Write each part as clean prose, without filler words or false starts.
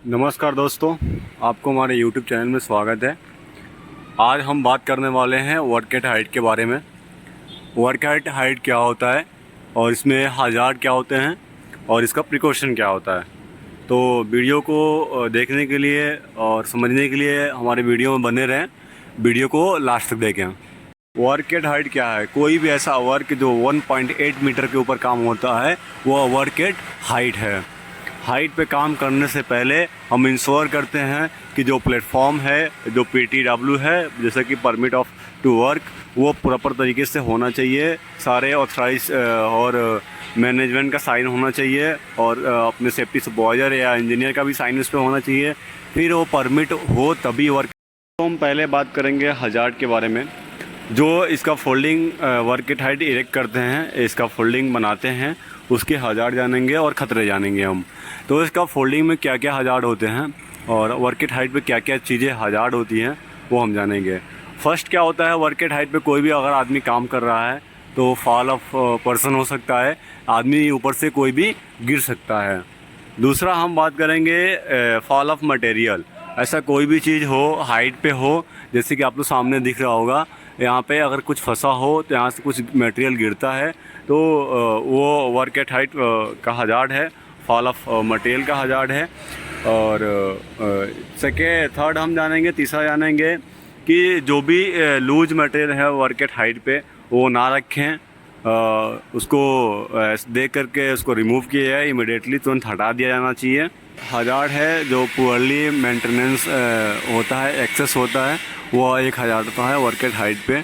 नमस्कार दोस्तों, आपको हमारे YouTube चैनल में स्वागत है। आज हम बात करने वाले हैं वर्क एट हाइट के बारे में। वर्क एट हाइट क्या होता है और इसमें हज़ार्ड क्या होते हैं और इसका प्रिकॉशन क्या होता है। तो वीडियो को देखने के लिए और समझने के लिए हमारे वीडियो में बने रहें, वीडियो को लास्ट तक देखें। वर्क एट हाइट क्या है? कोई भी ऐसा वर्क जो 1.8 मीटर के ऊपर काम होता है वह वर्क एट हाइट है। हाइट पे काम करने से पहले हम इंश्योर करते हैं कि जो प्लेटफॉर्म है, जो PTW है, जैसे कि परमिट ऑफ टू वर्क, वो प्रॉपर तरीके से होना चाहिए। सारे ऑथराइज और मैनेजमेंट का साइन होना चाहिए और अपने सेफ्टी सुपरवाइज़र या इंजीनियर का भी साइन उस पर होना चाहिए। फिर वो परमिट हो तभी वर्क। तो हम पहले बात करेंगे हज़ार्ड के बारे में। जो इसका folding work at height erect करते हैं, इसका फोल्डिंग बनाते हैं, उसके हज़ार्ड जानेंगे और ख़तरे जानेंगे हम। तो इसका फोल्डिंग में क्या क्या हज़ार्ड होते हैं और वर्क एट हाइट पे क्या क्या चीज़ें हज़ार्ड होती हैं वो हम जानेंगे। फर्स्ट क्या होता है, वर्क एट हाइट पे कोई भी अगर आदमी काम कर रहा है तो फॉल ऑफ पर्सन हो सकता है, आदमी ऊपर से कोई भी गिर सकता है। दूसरा हम बात करेंगे फॉल ऑफ मटेरियल। ऐसा कोई भी चीज़ हो हाइट पे हो, जैसे कि आप लोग सामने दिख रहा होगा, यहाँ पे अगर कुछ फंसा हो तो यहाँ से कुछ मटेरियल गिरता है तो वो वर्क एट हाइट का हज़ार्ड है, फॉल ऑफ मटेरियल का हज़ार्ड है। और थर्ड हम जानेंगे, तीसरा जानेंगे कि जो भी लूज मटेरियल है वर्क एट हाइट पे वो ना रखें, उसको देख करके उसको रिमूव किया जाए, इमिडिएटली तुरंत हटा दिया जाना चाहिए। हज़ार्ड है जो पुअरली मेंटेनेंस होता है, एक्सेस होता है, वो एक हज़ार्ड होता है वर्क एट हाइट पे।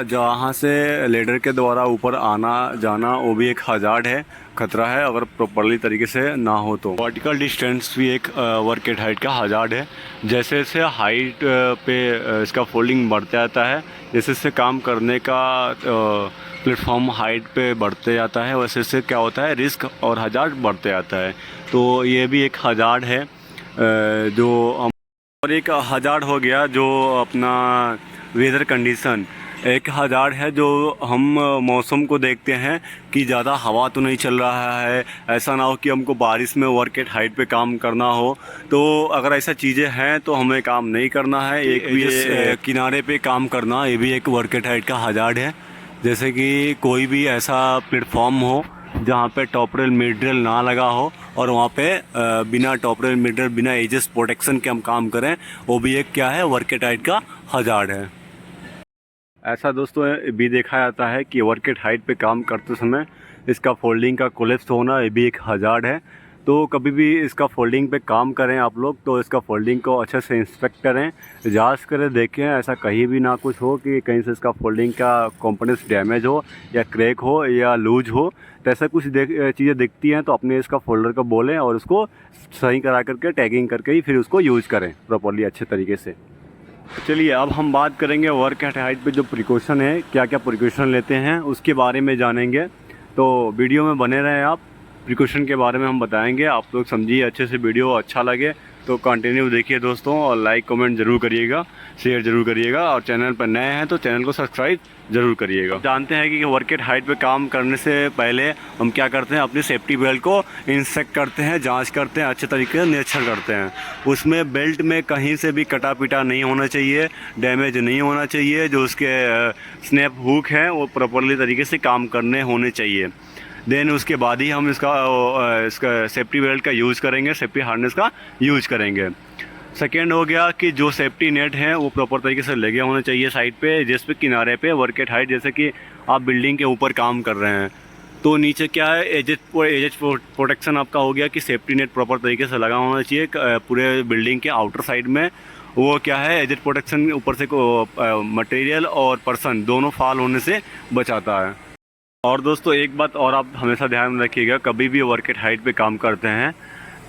जहाँ से लेडर के द्वारा ऊपर आना जाना वो भी एक हज़ार्ड है, ख़तरा है अगर प्रॉपर्ली तरीके से ना हो तो। वर्टिकल डिस्टेंस भी एक वर्क एट हाइट का हज़ार्ड है। जैसे जैसे हाइट पे इसका फोल्डिंग बढ़ता जाता है, जैसे जैसे काम करने का प्लेटफॉर्म हाइट पे बढ़ते जाता है, वैसे से क्या होता है, रिस्क और हज़ार्ड बढ़ते जाता है। तो ये भी एक हज़ार्ड है जो। और एक हज़ार्ड हो गया जो अपना वेदर कंडीशन। एक हज़ार्ड है जो हम मौसम को देखते हैं कि ज़्यादा हवा तो नहीं चल रहा है, ऐसा ना हो कि हमको बारिश में वर्क एट हाइट पे काम करना हो। तो अगर ऐसा चीज़ें हैं तो हमें काम नहीं करना है। एक भी किनारे पे काम करना, ये भी एक वर्क एट हाइट का हज़ार्ड है। जैसे कि कोई भी ऐसा प्लेटफॉर्म हो जहाँ पे टॉप रेल मिड रेल ना लगा हो और वहाँ पे बिना टॉप रेल मिड रेल, बिना एजेस प्रोटेक्शन के हम काम करें, वो भी एक क्या है, वर्क एट हाइट का हज़ार्ड है। ऐसा दोस्तों भी देखा जाता है कि वर्क एट हाइट पे काम करते समय इसका फोल्डिंग का कोलेप्स होना, ये भी एक हज़ार्ड है। तो कभी भी इसका फोल्डिंग पे काम करें आप लोग तो इसका फोल्डिंग को अच्छे से इंस्पेक्ट करें, जांच करें, देखें ऐसा कहीं भी ना कुछ हो कि कहीं से इसका फोल्डिंग का कंपोनेंट्स डैमेज हो या क्रैक हो या लूज हो। तो ऐसा कुछ चीज़ें दिखती हैं तो अपने इसका फोल्डर को बोलें और उसको सही करा करके टैगिंग करके ही फिर उसको यूज़ करें प्रॉपर्ली अच्छे तरीके से। चलिए अब हम बात करेंगे वर्क एट हाइट पे जो प्रिकॉशन है, क्या क्या प्रिकॉशन लेते हैं उसके बारे में जानेंगे। तो वीडियो में बने रहें आप, प्रिकॉशन के बारे में हम बताएंगे, आप लोग समझिए अच्छे से। वीडियो अच्छा लगे तो कंटिन्यू देखिए दोस्तों, और लाइक कमेंट ज़रूर करिएगा, शेयर ज़रूर करिएगा, और चैनल पर नए हैं तो चैनल को सब्सक्राइब ज़रूर करिएगा। जानते हैं कि वर्क एट हाइट पे काम करने से पहले हम क्या करते हैं, अपनी सेफ्टी बेल्ट को इंस्पेक्ट करते हैं, जांच करते हैं, अच्छे तरीके से निरीक्षण करते हैं। उसमें बेल्ट में कहीं से भी कटा पिटा नहीं होना चाहिए, डैमेज नहीं होना चाहिए। जो उसके स्नैप हुक हैं वो प्रॉपर्ली तरीके से काम करने होने चाहिए। देन उसके बाद ही हम इसका सेफ्टी बेल्ट का यूज़ करेंगे, सेफ्टी हार्नेस का यूज़ करेंगे। सेकेंड हो गया कि जो सेफ्टी नेट हैं वो प्रॉपर तरीके से लगे होने चाहिए साइड पे, जिस पे किनारे पे वर्क एट हाइट, जैसे कि आप बिल्डिंग के ऊपर काम कर रहे हैं तो नीचे क्या है, एजेस प्रोटेक्शन आपका हो गया कि सेफ्टी नेट प्रॉपर तरीके से लगा होना चाहिए पूरे बिल्डिंग के आउटर साइड में। वो क्या है, एजेस प्रोटेक्शन ऊपर से मटेरियल और पर्सन दोनों फॉल होने से बचाता है। और दोस्तों एक बात और आप हमेशा ध्यान में रखिएगा, कभी भी वर्क एट हाइट पे काम करते हैं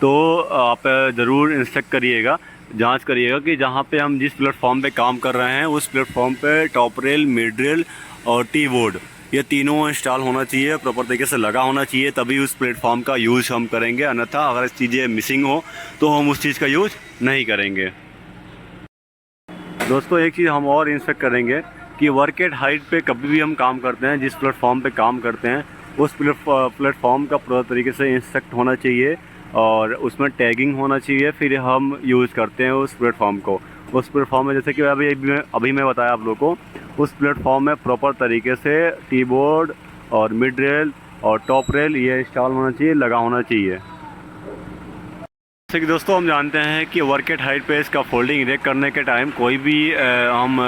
तो आप ज़रूर इंस्पेक्ट करिएगा, जांच करिएगा कि जहाँ पे हम जिस प्लेटफॉर्म पे काम कर रहे हैं उस प्लेटफॉर्म पे टॉप रेल, मिड रेल और टी बोर्ड, ये तीनों इंस्टॉल होना चाहिए, प्रॉपर तरीके से लगा होना चाहिए, तभी उस प्लेटफॉर्म का यूज़ हम करेंगे। अन्यथा अगर चीज़ें मिसिंग हो तो हम उस चीज़ का यूज़ नहीं करेंगे। दोस्तों एक चीज़ हम और इंस्पेक्ट करेंगे कि वर्क एट हाइट पे कभी भी हम काम करते हैं, जिस प्लेटफॉर्म पे काम करते हैं उस प्लेटफॉर्म का पूरा तरीके से इंस्पेक्ट होना चाहिए और उसमें टैगिंग होना चाहिए, फिर हम यूज़ करते हैं उस प्लेटफॉर्म को। उस प्लेटफॉर्म में जैसे कि अभी मैं बताया आप लोगों को, उस प्लेटफॉर्म में प्रॉपर तरीके से टी बोर्ड और मिड रेल और टॉप रेल ये इंस्टॉल होना चाहिए, लगा होना चाहिए। जैसे कि दोस्तों हम जानते हैं कि वर्क एट हाइट पे इसका फोल्डिंग इरेक्ट करने के टाइम कोई भी हम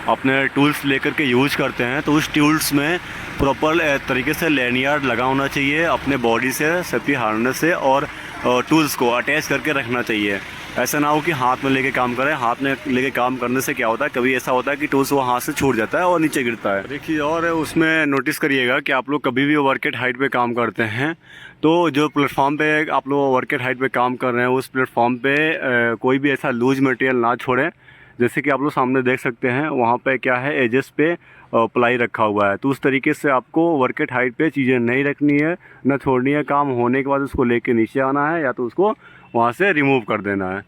अपने टूल्स लेकर के यूज़ करते हैं तो उस टूल्स में प्रॉपर तरीके से लैनियार्ड लगा होना चाहिए अपने बॉडी से, सेफ्टी हार्नेस से, और टूल्स को अटैच करके रखना चाहिए। ऐसा ना हो कि हाथ में लेके काम करें। हाथ में लेके काम करने से क्या होता है, कभी ऐसा होता है कि टूल्स वो हाथ से छूट जाता है और नीचे गिरता है। देखिए, और उसमें नोटिस करिएगा कि आप लोग कभी भी वर्क एट हाइट पे काम करते हैं तो जो प्लेटफॉर्म पे आप लोग वर्क एट हाइट पे काम कर रहे हैं उस प्लेटफॉर्म पे कोई भी ऐसा लूज मटेरियल ना छोड़ें। जैसे कि आप लोग सामने देख सकते हैं वहाँ पे क्या है, एजेस पे प्लाई रखा हुआ है। तो उस तरीके से आपको वर्क एट हाइट पे चीज़ें नहीं रखनी है, न छोड़नी है। काम होने के बाद उसको लेके नीचे आना है या तो उसको वहाँ से रिमूव कर देना है।